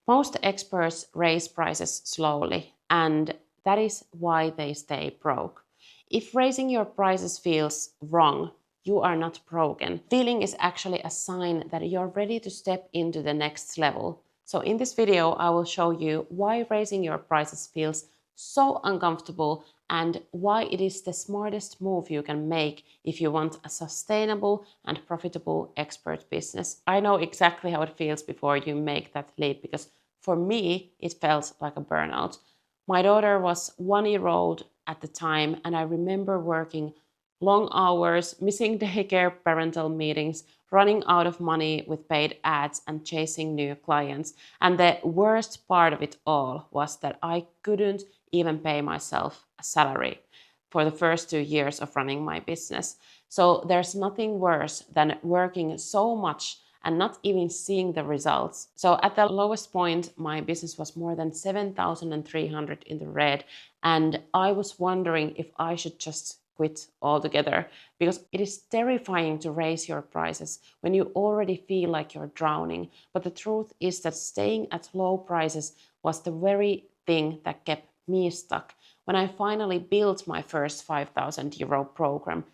Most experts raise prices slowly, and that is why they stay broke. If raising your prices feels wrong, you are not broken. Feeling is actually a sign that you're ready to step into the next level. So in this video, I will show you why raising your prices feels so uncomfortable and why it is the smartest move you can make if you want a sustainable and profitable expert business. I know exactly how it feels before you make that leap, because for me, it felt like a burnout. My daughter was 1 year old at the time, and I remember working long hours, missing daycare parental meetings, running out of money with paid ads, and chasing new clients. And the worst part of it all was that I couldn't even pay myself a salary for the first 2 years of running my business. So there's nothing worse than working so much and not even seeing the results. So at the lowest point, my business was more than 7,300 in the red. And I was wondering if I should just quit altogether, because it is terrifying to raise your prices when you already feel like you're drowning. But the truth is that staying at low prices was the very thing that kept me stuck. When I finally built my first 5,000 euro program,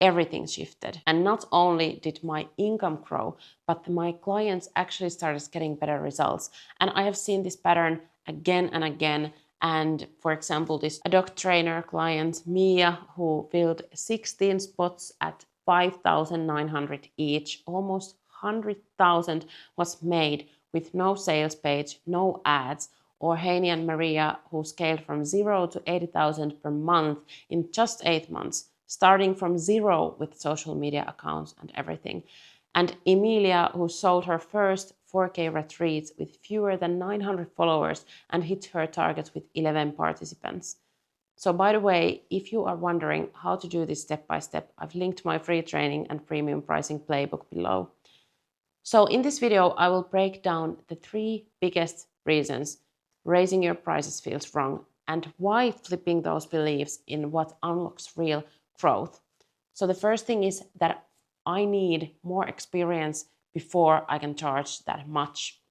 everything shifted. And not only did my income grow, but my clients actually started getting better results. And I have seen this pattern again and again. And for example, this dog trainer client, Mia, who filled 16 spots at 5,900 each, almost 100,000 was made with no sales page, no ads. Or Heini and Maria, who scaled from 0 to 80,000 per month in just 8 months, starting from zero with social media accounts and everything. And Emilia, who sold her first 4K retreats with fewer than 900 followers and hit her target with 11 participants. So by the way, if you are wondering how to do this step by step, I've linked my free training and premium pricing playbook below. So in this video, I will break down the 3 biggest reasons raising your prices feels wrong and why flipping those beliefs in what unlocks real growth. So the first thing is that I need more experience before I can charge that much.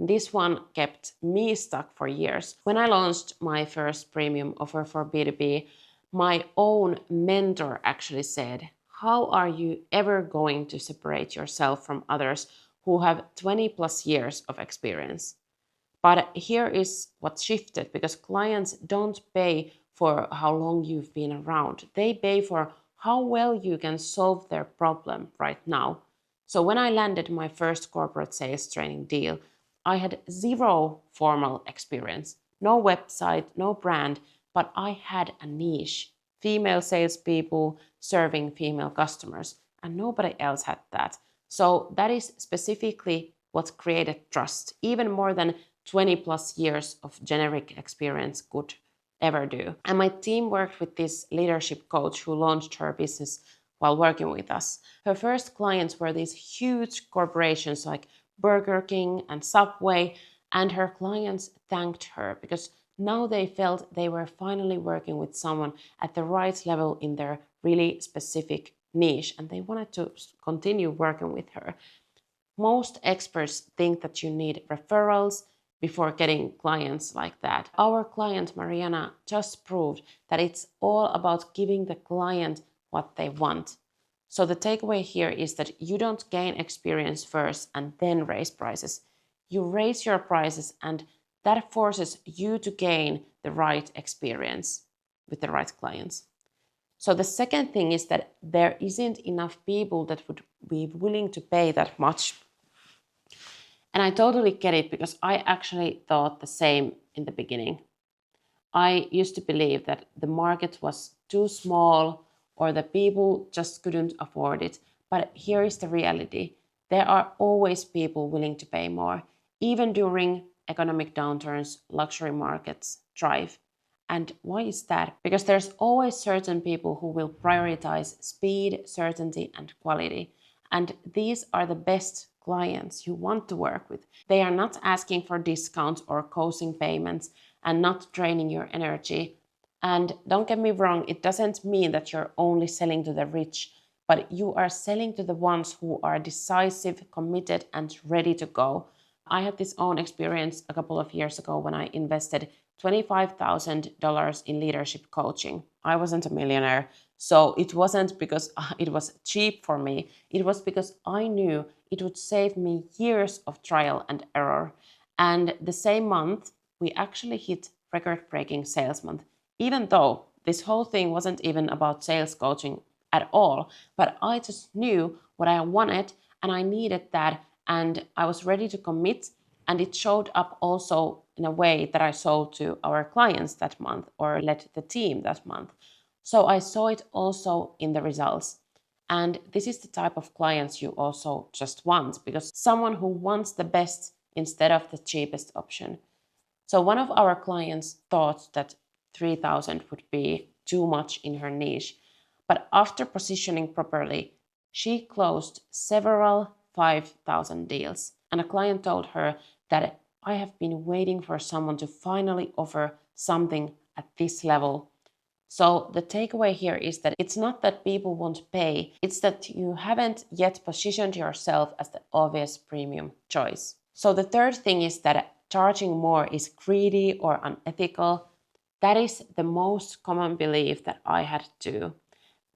This one kept me stuck for years. When I launched my first premium offer for B2B, my own mentor actually said, "How are you ever going to separate yourself from others who have 20 plus years of experience?" But here is what shifted, because clients don't pay for how long you've been around. They pay for how well you can solve their problem right now. So when I landed my first corporate sales training deal, I had zero formal experience, no website, no brand, but I had a niche: female salespeople serving female customers, and nobody else had that. So that is specifically what created trust, even more than 20 plus years of generic experience could ever do. And my team worked with this leadership coach who launched her business while working with us. Her first clients were these huge corporations like Burger King and Subway, and her clients thanked her because now they felt they were finally working with someone at the right level in their really specific niche, and they wanted to continue working with her. Most experts think that you need referrals before getting clients like that. Our client Marianne just proved that it's all about giving the client what they want. So the takeaway here is that you don't gain experience first and then raise prices. You raise your prices, and that forces you to gain the right experience with the right clients. So the second thing is that there isn't enough people that would be willing to pay that much. And I totally get it, because I actually thought the same in the beginning. I used to believe that the market was too small or the people just couldn't afford it. But here is the reality. There are always people willing to pay more. Even during economic downturns, luxury markets thrive. And why is that? Because there's always certain people who will prioritize speed, certainty, and quality. And these are the best clients you want to work with. They are not asking for discounts or coaching payments and not draining your energy. And don't get me wrong, it doesn't mean that you're only selling to the rich, but you are selling to the ones who are decisive, committed, and ready to go. I had this own experience a couple of years ago when I invested $25,000 in leadership coaching. I wasn't a millionaire, so it wasn't because it was cheap for me. It was because I knew it would save me years of trial and error. And the same month, we actually hit record-breaking sales month, even though this whole thing wasn't even about sales coaching at all. But I just knew what I wanted and I needed that, and I was ready to commit. And it showed up also in a way that I sold to our clients that month or led the team that month. So I saw it also in the results. And this is the type of clients you also just want, because someone who wants the best instead of the cheapest option. So one of our clients thought that 3,000 would be too much in her niche. But after positioning properly, she closed several 5,000 deals. And a client told her that I have been waiting for someone to finally offer something at this level. So the takeaway here is that it's not that people won't pay, it's that you haven't yet positioned yourself as the obvious premium choice. So the third thing is that charging more is greedy or unethical. That is the most common belief that I had too.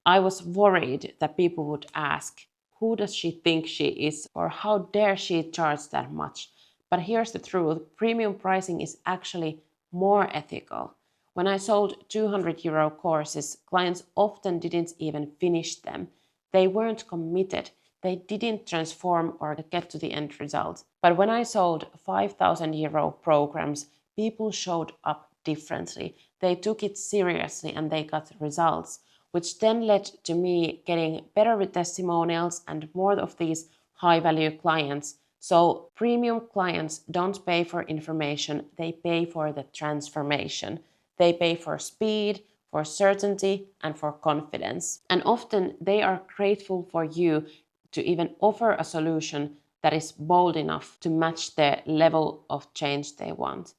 I was worried that people would ask, who does she think she is, or how dare she charge that much? But here's the truth, premium pricing is actually more ethical. When I sold €200 courses, clients often didn't even finish them. They weren't committed. They didn't transform or get to the end result. But when I sold €5,000 programs, people showed up differently. They took it seriously and they got results, which then led to me getting better testimonials and more of these high-value clients. So premium clients don't pay for information, they pay for the transformation. They pay for speed, for certainty, and for confidence. And often they are grateful for you to even offer a solution that is bold enough to match the level of change they want.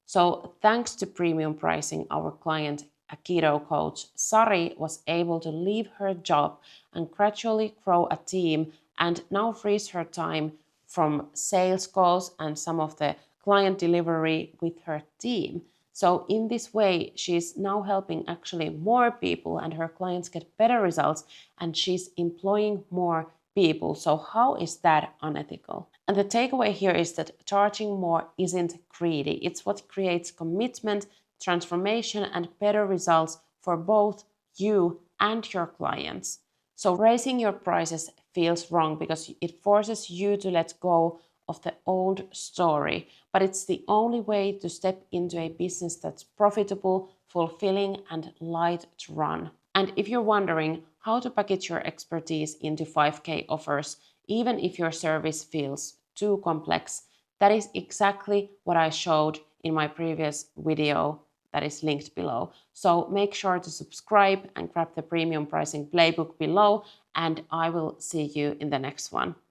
So thanks to premium pricing, our client, a keto coach, Sari, was able to leave her job and gradually grow a team, and now frees her time from sales calls and some of the client delivery with her team. So in this way, she's now helping actually more people and her clients get better results, and she's employing more people. So how is that unethical? And the takeaway here is that charging more isn't greedy. It's what creates commitment, transformation, and better results for both you and your clients. So raising your prices feels wrong because it forces you to let go of the old story, but it's the only way to step into a business that's profitable, fulfilling, and light to run. And if you're wondering how to package your expertise into 5K offers, even if your service feels too complex, that is exactly what I showed in my previous video that is linked below. So make sure to subscribe and grab the premium pricing playbook below, and I will see you in the next one.